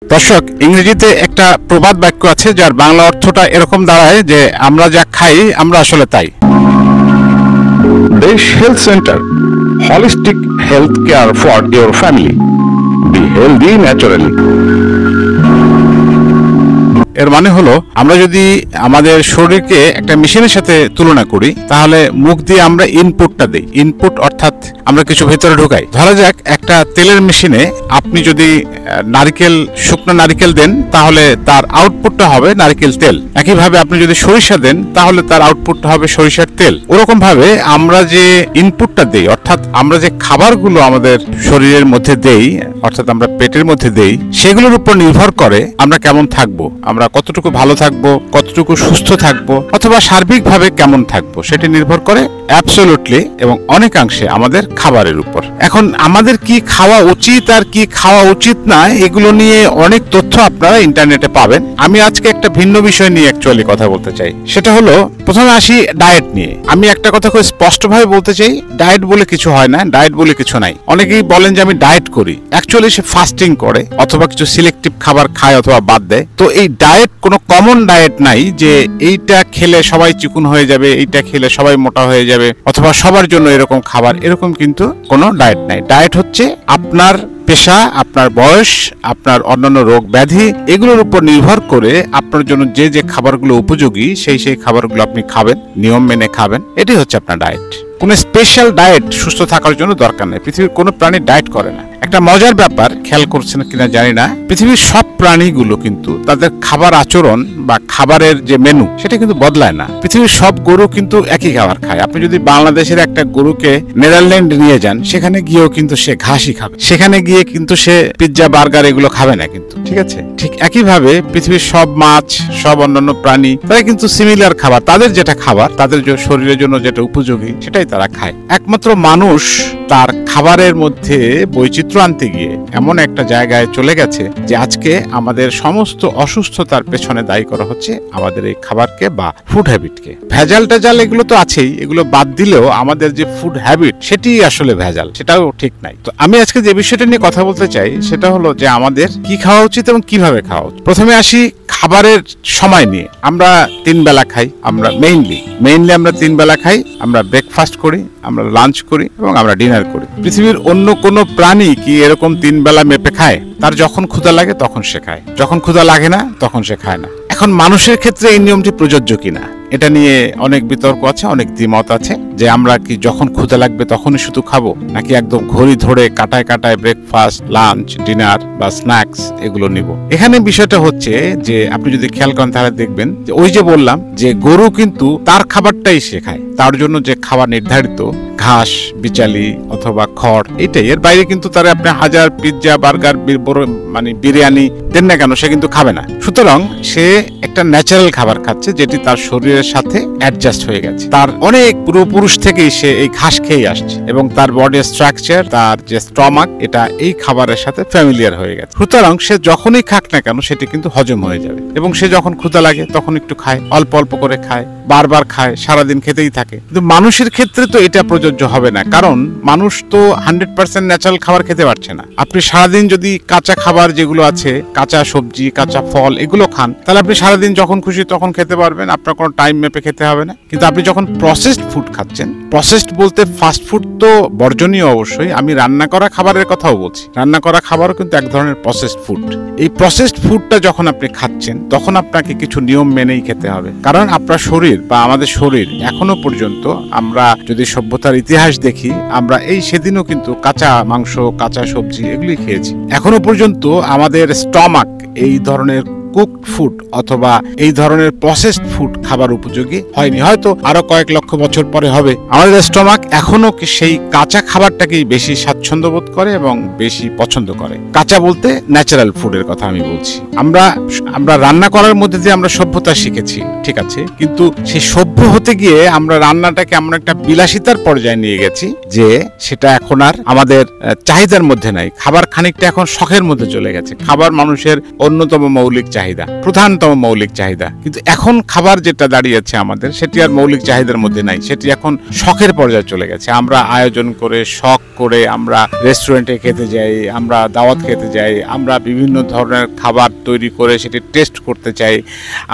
দর্শক, ইংরেজিতে একটা প্রবাদ বাক্য আছে যার বাংলা অর্থটা এরকম দাঁড়ায় যে আমরা যা খাই আমরা আসলে তাই। Desh Health Center, holistic health care for your family. Be healthy naturally. এর মানে হলো আমরা যদি আমাদের শরীরকে একটা মেশিনের সাথে তুলনা করি তাহলে মুখ দিয়ে আমরা ইনপুটটা দিই। ইনপুট অর্থাৎ আমরা কিছু ভেতরে ঢোকাই। ধরা যাক একটা তেলের মেশিনে আপনি যদি শুকনো নারকেল দেন তাহলে তার আউটপুটটা হবে নারকেল তেল। একইভাবে আপনি যদি সরিষা দেন তাহলে তার আউটপুটটা হবে সরিষার তেল। ওরকম ভাবে আমরা যে ইনপুটটা দেই অর্থাৎ আমরা যে খাবারগুলো আমাদের শরীরের মধ্যে দেই অর্থাৎ আমরা পেটের মধ্যে দেই সেগুলোর উপর নির্ভর করে আমরা কেমন থাকবো, আমরা কতটুকু ভালো থাকবো, কতটুকু সুস্থ থাকবো অথবা সার্বিকভাবে কেমন থাকবো সেটি নির্ভর করে অ্যাবসলিউটলি এবং অনেকাংশে আমাদের খাবারের উপর। এখন আমাদের কি খাওয়া উচিত আর কি খাওয়া উচিত না এগুলো নিয়ে অনেক তথ্য আপনারা ইন্টারনেটে পাবেন। আমি আজকে একটা ভিন্ন বিষয় নিয়ে অ্যাকচুয়ালি কথা বলতে চাই। সেটা হলো প্রথমে আসি ডায়েট নিয়ে। আমি একটা কথা খুব স্পষ্টভাবে বলতে চাই, ডায়েট বলে কিছু হয় না, ডায়েট বলে কিছু নাই। অনেকেই বলেন যে আমি ডায়েট করি, অ্যাকচুয়ালি সে ফাস্টিং করে অথবা কিছু সিলেক্টিভ খাবার খায় অথবা বাদ দেয়। তো এই ডায়েট কোনো কমন ডায়েট নাই যে এইটা খেলে সবাই চিকন হয়ে যাবে, এইটা খেলে সবাই মোটা হয়ে যাবে অথবা সবার জন্য এরকম খাবার, এরকম কিন্তু কোনো ডায়েট নাই। ডায়েট হচ্ছে আপনার পেশা, আপনার বয়স, আপনার অন্যান্য রোগ ব্যাধি এগুলোর উপর নির্ভর করে আপনার জন্য যে যে খাবারগুলো উপযোগী সেই খাবারগুলো আপনি খাবেন, নিয়ম মেনে খাবেন। এটাই হচ্ছে আপনার ডায়েট। কোনো স্পেশাল ডায়েট সুস্থ থাকার জন্য দরকার নেই। পৃথিবীর কোনো প্রাণী ডায়েট করে না। একটা মজার ব্যাপার খেয়াল করছেন কিনা জানি না, পৃথিবীর সব প্রাণীগুলো কিন্তু তাদের খাবার আচরণ বা খাবারের যে মেনু সেটা কিন্তু বদলায় না। পৃথিবীর সব গরু কিন্তু একই খাবার খায়। আপনি যদি বাংলাদেশের একটা গরুকে নেদারল্যান্ড নিয়ে যান সেখানে গিয়েও কিন্তু সে ঘাসই খাবে, সেখানে গিয়ে কিন্তু সে পিৎজা বার্গার এগুলো খাবে না কিন্তু, ঠিক আছে? ঠিক একইভাবে পৃথিবীর সব মাছ, সব অন্যান্য প্রাণী তারা কিন্তু সিমিলার খাবার, তাদের যেটা খাবার তাদের শরীরের জন্য যেটা উপযোগী সেটাই তারা খায়। একমাত্র মানুষ তার খাবারের মধ্যে বৈচিত্র্য আনতে গিয়ে এমন একটা জায়গায় চলে গেছে যে আজকে আমাদের সমস্ত অসুস্থতার পেছনে দায়ী করা হচ্ছে আমাদের এই খাবারকে বা ফুড হ্যাবিটকে। ভেজাল টেজাল এগুলো তো আছেই, এগুলো বাদ দিলেও আমাদের যে ফুড হ্যাবিট সেটি আসলে ভেজাল, সেটাও ঠিক নাই। তো আমি আজকে যে বিষয়টা নিয়ে কথা বলতে চাই সেটা হলো যে আমাদের কি খাওয়া উচিত এবং কিভাবে খাওয়া উচিত। প্রথমে আসি খাবারের সময় নিয়ে। আমরা 3 বেলা খাই, আমরা মেইনলি আমরা 3 বেলা খাই। আমরা ব্রেকফাস্ট করি, আমরা লাঞ্চ করি এবং আমরা ডিনার করি। পৃথিবীর অন্য কোনো প্রাণী কি এরকম 3 বেলা মেপে খায়? তার যখন ক্ষুধা লাগে তখন সে খায়, যখন ক্ষুধা লাগে না তখন সে খায় না। এখন মানুষের ক্ষেত্রে এই নিয়মটি প্রযোজ্য কিনা এটা নিয়ে অনেক বিতর্ক আছে, অনেক দ্বিমত আছে যে আমরা কি যখন ক্ষুধা লাগবে তখনই শুধু খাবো নাকি একদম ঘড়ি ধরে কাটায় কাটায় ব্রেকফাস্ট, লাঞ্চ, ডিনার বা স্ন্যাক্স এগুলো নিব। এখানে বিষয়টা হচ্ছে যে আপনি যদি খেয়াল করেন তাহলে দেখবেন যে ওই যে বললাম যে গরু কিন্তু তার খাবারটাই সে খায়, তার জন্য যে খাবার নির্ধারিত ঘাস, বিচালি অথবা খড় এটাই, এর বাইরে কিন্তু তারা আপনি হাজার পিৎজা বার্গার মানে বিরিয়ানি দেন না কেন সে কিন্তু খাবে না। সুতরাং সে একটা ন্যাচারাল খাবার খাচ্ছে যেটি তার শরীরের সাথে অ্যাডজাস্ট হয়ে গেছে। তার অনেক পূর্বপুরুষ থেকেই সে এই ঘাস খেয়ে আসছে এবং তার বডির স্ট্রাকচার, তার যে স্টমাক এটা এই খাবারের সাথে ফ্যামিলিয়ার হয়ে গেছে। সুতরাং সে যখনই খাক না কেন সেটি কিন্তু হজম হয়ে যাবে এবং সে যখন ক্ষুধা লাগে তখন একটু খায়, অল্প অল্প করে খায়, বারবার খায়, সারাদিন খেতেই থাকে। কিন্তু মানুষের ক্ষেত্রে তো এটা প্রযোজ্য হবে না, কারণ মানুষ তো 100% ন্যাচারাল খাবার খেতে পারছে না। আপনি সারাদিন যদি কাঁচা খাবার যেগুলো আছে, কাঁচা সবজি, কাঁচা ফল এগুলো খান তাহলে আপনি সারাদিন যখন খুশি তখন খেতে পারবেন, আপনার কোনো টাইম মেপে খেতে হবে না। কিন্তু আপনি যখন প্রসেসড ফুড খাচ্ছেন, প্রসেসড বলতে ফাস্ট ফুড তো বর্জনীয় অবশ্যই, আমি রান্না করা খাবারের কথাও বলছি। রান্না করা খাবারও কিন্তু এক ধরনের প্রসেসড ফুড। এই প্রসেসড ফুডটা যখন আপনি খাচ্ছেন তখন আপনাকে কিছু নিয়ম মেনেই খেতে হবে, কারণ আপনার শরীর বা আমাদের শরীর এখনো পর্যন্ত, আমরা যদি সভ্যতার ইতিহাস দেখি, আমরা এই সেদিনও কিন্তু কাঁচা মাংস, কাঁচা সবজি এগুলি খেয়েছি। এখনো পর্যন্ত আমাদের স্টমাক এই ধরনের কুকড ফুড অথবা এই ধরনের প্রসেসড ফুড খাবার উপযোগী হয়নি। হয়তো আরো কয়েক লক্ষ বছর পরে হবে। আমাদের স্টমাক এখনো সেই কাঁচা খাবারটাকেই বেশি স্বাচ্ছন্দ্য বোধ করে এবং বেশি পছন্দ করে। কাঁচা বলতে ন্যাচারাল ফুডের কথা আমি বলছি। আমরা রান্না করার মধ্যে দিয়ে আমরা সভ্যতা শিখেছি, ঠিক আছে, কিন্তু সেই সভ্য হতে গিয়ে আমরা রান্নাটাকে আমরা একটা বিলাসিতার পর্যায়ে নিয়ে গেছি যে সেটা এখন আর আমাদের চাহিদার মধ্যে নাই। খাবার খানিকটা এখন শখের মধ্যে চলে গেছে। খাবার মানুষের অন্যতম মৌলিক চাহিদা। চাহিদা, প্রধানতম মৌলিক চাহিদা। কিন্তু এখন খাবার যেটা দাঁড়িয়েছে আমাদের, সেটি আর মৌলিক চাহিদার মধ্যে নাই, সেটি এখন শখের পর্যায়ে চলে গেছে। আমরা আয়োজন করে, শখ করে আমরা রেস্টুরেন্টে খেতে যাই, আমরা দাওয়াত খেতে যাই, আমরা বিভিন্ন ধরনের খাবার তৈরি করে সেটি টেস্ট করতে চাই,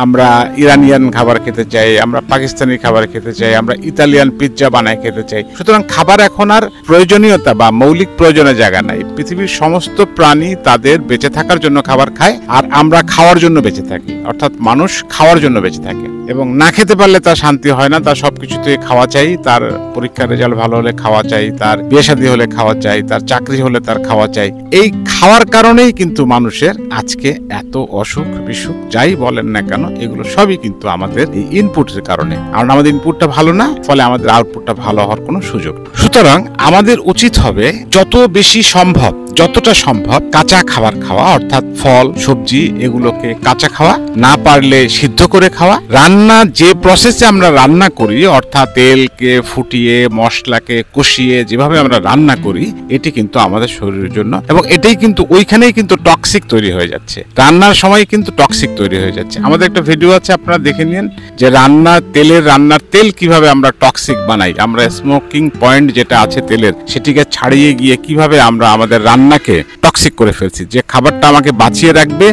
আমরা ইরানিয়ান খাবার খেতে চাই, আমরা পাকিস্তানি খাবার খেতে চাই, আমরা ইতালিয়ান পিৎজা বানায় খেতে চাই। সুতরাং খাবার এখন আর প্রয়োজনীয়তা বা মৌলিক প্রয়োজনের জায়গা নাই। পৃথিবীর সমস্ত প্রাণী তাদের বেঁচে থাকার জন্য খাবার খায়, আর আমরা খাওয়ার জন্য বেঁচে থাকি, অর্থাৎ মানুষ খাওয়ার জন্য বেঁচে থাকে। এবং না খেতে পারলে তার শান্তি হয় না, তার সবকিছুতে খাওয়া চাই, তার পরীক্ষার রেজাল্ট ভালো হলে খাওয়া চাই, তার বিয়ে শাদী হলে খাওয়া চাই, তার চাকরি হলে তার খাওয়া চাই। এই খাওয়ার কারণেই কিন্তু মানুষের আজকে এত অসুখ বিসুখ যাই বলেন না কেন, এগুলো সবই কিন্তু আমাদের এই ইনপুটের কারণে। কারণ আমাদের ইনপুটটা ভালো না, ফলে আমাদের আউটপুটটা ভালো হওয়ার কোনো সুযোগ নেই। সুতরাং আমাদের উচিত হবে যত বেশি সম্ভব, যতটা সম্ভব কাঁচা খাবার খাওয়া, অর্থাৎ ফল সবজি এগুলোকে কাঁচা খাওয়া, না পারলে সিদ্ধ করে খাওয়া। রান্না যে প্রসেসে আমরা রান্না করি, অর্থাৎ তেলকে ফুটিয়ে মশলাকে কষিয়ে যেভাবে আমরা রান্না করি, এটি কিন্তু আমাদের শরীরের জন্য, এবং এটাই কিন্তু ওইখানেই কিন্তু টক্সিক তৈরি হয়ে যাচ্ছে। রান্নার সময় কিন্তু টক্সিক তৈরি হয়ে যাচ্ছে। আমাদের একটা ভিডিও আছে, আপনারা দেখে নিন, যে রান্নার তেল কিভাবে আমরা টক্সিক বানাই। আমরা স্মোকিং পয়েন্ট যেটা আছে তেলের, সেটিকে ছাড়িয়ে গিয়ে কিভাবে আমরা আমাদের রান্নাকে টক্সিক করে ফেলছি। যে খাবারটা আমাকে বাঁচিয়ে রাখবে,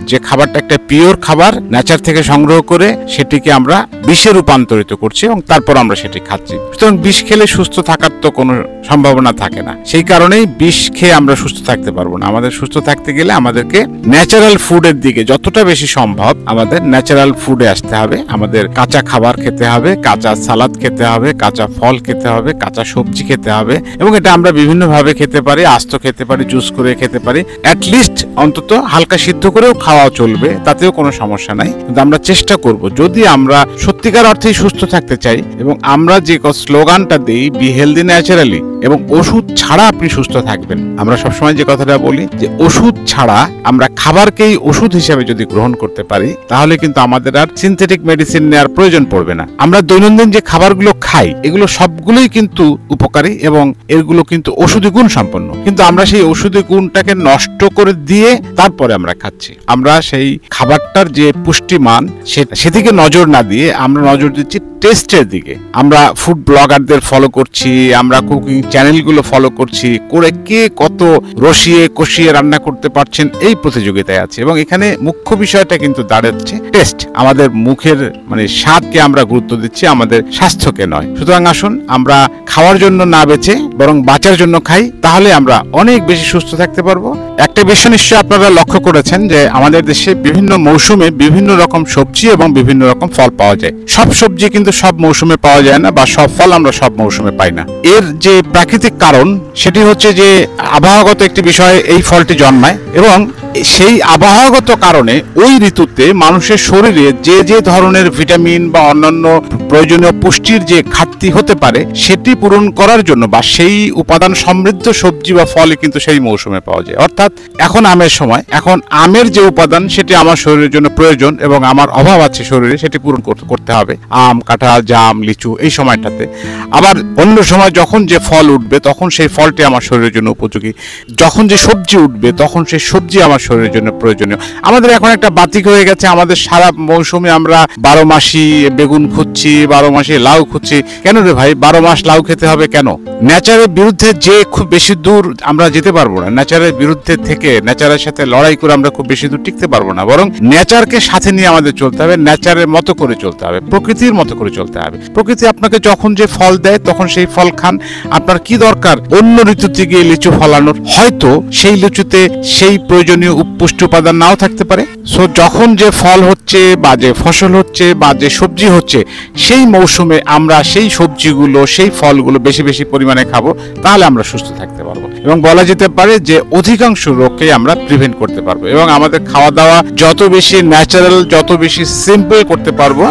যে খাবারটা একটা পিওর খাবার নেচার থেকে সংগ্রহ করে, সেটিকে আমরা বিষে রূপান্তরিত করছি এবং তারপর আমরা সেটি খাচ্ছি। সুতরাং বিষ খেলে সুস্থ থাকার তো কোনো সম্ভাবনা থাকে না। সেই কারণেই বিষ খেয়ে আমরা সুস্থ থাকতে পারবো না। আমাদের সুস্থ থাকতে গেলে আমাদেরকে ন্যাচারাল ফুডের দিকে যতটা বেশি সম্ভব আমাদের ন্যাচারাল ফুডে আসতে হবে। আমাদের কাঁচা খাবার খেতে হবে, কাঁচা সালাদ খেতে হবে, কাঁচা ফল খেতে হবে, কাঁচা সবজি খেতে হবে, এবং এটা আমরা বিভিন্ন ভাবে খেতে পারি। আস্ত খেতে পারি, জুস করে খেতে পারি, অ্যাটলিস্ট অন্তত হালকা সিদ্ধ করেও খাওয়া চলবে, তাতেও কোনো সমস্যা নাই। কিন্তু আমরা চেষ্টা করব, যদি আমরা সত্যিকার অর্থেই সুস্থ থাকতে চাই, এবং আমরা যে স্লোগানটা দিই, বি হেলদি ন্যাচারালি, এবং ওষুধ ছাড়া আপনি সুস্থ থাকবেন। আমরা সবসময় যে কথাটা বলি, যে ওষুধ ছাড়া আমরা খাবারকেই ওষুধ হিসেবে যদি গ্রহণ করতে পারি, তাহলে কিন্তু আমাদের আর সিনথেটিক মেডিসিন নেওয়ার প্রয়োজন পড়বে না। আমরা দৈনন্দিন যে খাবারগুলো খাই, এগুলো সবগুলোই কিন্তু উপকারী এবং এগুলো কিন্তু ওষুধি গুণ সম্পন্ন, কিন্তু আমরা সেই ওষুধি গুণটাকে নষ্ট করে দিয়ে তারপরে আমরা খাচ্ছি। আমরা সেই খাবারটার যে পুষ্টিমান সেদিকে নজর না দিয়ে আমরা নজর দিচ্ছি টেস্টের দিকে। আমরা ফুড ব্লগারদের ফলো করছি, আমরা কুকিং চ্যানেলগুলো ফলো করছি, করে কে কত রসিয়ে কষিয়ে রান্না করতে পারছেন এই প্রতিযোগিতায় আছে। এবং এখানে মুখ্য বিষয়টা কিন্তু দাঁড়াচ্ছে টেস্ট। আমাদের মুখের স্বাদকে আমরা গুরুত্ব দিচ্ছি, আমাদের স্বাস্থ্যকে নয়। সুতরাং আসুন আমরা খাওয়ার জন্য না বেঁচে বরং বাঁচার জন্য খাই, তাহলে আমরা অনেক বেশি সুস্থ থাকতে পারবো। একটা বিষয় নিশ্চয়ই আপনারা লক্ষ্য করেছেন যে আমাদের দেশে বিভিন্ন মৌসুমে বিভিন্ন রকম সবজি এবং বিভিন্ন রকম ফল পাওয়া যায়। সব সবজি কিন্তু সব মৌসুমে পাওয়া যায় না, বা সব ফল আমরা সব মৌসুমে পাই না। এর যে প্রাকৃতিক কারণ, সেটি হচ্ছে যে আবহাওয়াগত একটি বিষয় এই ফলটি জন্মায়, এবং সেই আবহাওয়াগত কারণে ওই ঋতুতে মানুষের শরীরে যে যে ধরনের ভিটামিন বা অন্যান্য প্রয়োজনীয় পুষ্টির যে ঘাটতি হতে পারে, সেটি পূরণ করার জন্য বা সেই উপাদান সমৃদ্ধ সবজি বা ফল কিন্তু সেই মৌসুমে পাওয়া যায়। অর্থাৎ এখন আমের সময়, এখন আমের যে উপাদান সেটি আমার শরীরের জন্য প্রয়োজন এবং আমার অভাব আছে শরীরে, সেটি পূরণ করতে হবে। আম, কাঁঠাল, জাম, লিচু এই সময়টাতে। আবার অন্য সময় যখন যে ফল উঠবে, তখন সেই ফলটি আমার শরীরের জন্য উপযোগী। যখন যে সবজি উঠবে, তখন সেই সবজি আমার শরীরের জন্য প্রয়োজনীয়। আমাদের এখন একটা বাতিক হয়ে গেছে, আমাদের সারা মৌসুমে আমরা 12 মাসই বেগুন খুঁজছি, 12 মাসে লাউ খুঁজছি। কেন রে ভাই 12 মাস লাউ খেতে হবে কেন? নেচারের বিরুদ্ধে যে খুব বেশি দূর আমরা যেতে পারবো না। নেচারের বিরুদ্ধে থেকে, নেচারের সাথে লড়াই করে আমরা খুব বেশি দূর টিকতে পারবো না। বরং নেচারকে সাথে নিয়ে আমাদের চলতে হবে, নেচারের মতো করে চলতে হবে, প্রকৃতির মতো করে চলতে হবে। প্রকৃতি আপনাকে যখন যে ফল দেয় তখন সেই ফল খান। আপনার কি দরকার অন্য ঋতুতে গিয়ে লিচু ফলানোর? হয়তো সেই লিচুতে সেই প্রয়োজনীয় পুষ্টি উপাদান নাও থাকতে পারে। সো যখন যে ফল হচ্ছে বা যে ফসল হচ্ছে বা যে সবজি হচ্ছে, সেই মৌসুমে আমরা সেই সবজিগুলো, সেই ফলগুলো বেশি বেশি পরিমাণে খাবো, তাহলে আমরা সুস্থ থাকতে পারবো। এবং বলা যেতে পারে যে অধিকাংশ রোগকে আমরা প্রিভেন্ট করতে পারবো। এবং আমাদের খাওয়া দাওয়া যত বেশি ন্যাচারাল, যত বেশি সিম্পল করতে পারবো,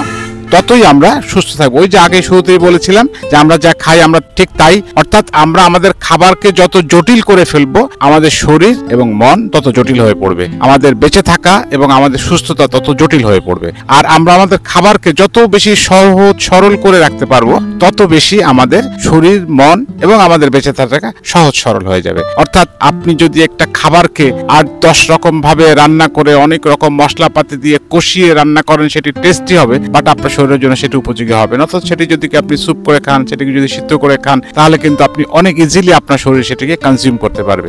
ততই আমরা সুস্থ থাকবো। ওই যে আগে শুরুতেই বলেছিলাম যে আমরা যা খাই আমরা ঠিক তাই, অর্থাৎ আমরা আমাদের খাবারকে যত জটিল করে ফেলবো আমাদের শরীর এবং মন তত জটিল হয়ে পড়বে, আমাদের বেঁচে থাকা এবং আমাদের সুস্থতা তত জটিল হয়ে পড়বে। আর আমরা আমাদের খাবারকে যত বেশি সহজ সরল করে রাখতে পারবো তত বেশি আমাদের শরীর, মন এবং আমাদের বেঁচে থাকা সহজ সরল হয়ে যাবে। অর্থাৎ আপনি যদি একটা খাবারকে 8-10 রকম ভাবে রান্না করে অনেক রকম মশলাপাতি দিয়ে কষিয়ে রান্না করেন, সেটি টেস্টি হবে, বাট আপনার শরীরের জন্য সেটি উপযোগী হবে না। অর্থাৎ সেটি যদি আপনি স্যুপ করে খান, সেটিকে যদি সিদ্ধ করে খান, তাহলে কিন্তু আপনি অনেক ইজিলি আপনার শরীর সেটিকে কনজিউম করতে পারবে,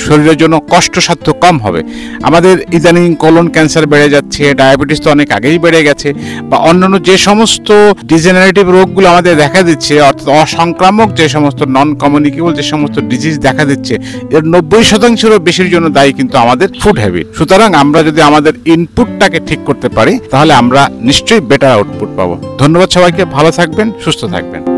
শরীরের জন্য কষ্টসাধ্য কম হবে। আমাদের ইদানিং কোলন ক্যান্সার বেড়ে যাচ্ছে, ডায়াবেটিস তো অনেক আগেই বেড়ে গেছে, বা অন্যান্য যে সমস্ত ডিজেনারেটিভ রোগগুলো আমাদের দেখা দিচ্ছে, অর্থাৎ অসংক্রামক যে সমস্ত নন কমিউনিকেবল যে সমস্ত ডিজিজ দেখা দিচ্ছে, এর 90%-এরও বেশির জন্য দায়ী কিন্তু আমাদের ফুড হ্যাবিট। সুতরাং আমরা যদি আমাদের ইনপুটটাকে ঠিক করতে পারি তাহলে আমরা নিশ্চয়ই বেটার আউটপুট পাবো। ধন্যবাদ সবাইকে, ভালো থাকবেন, সুস্থ থাকবেন।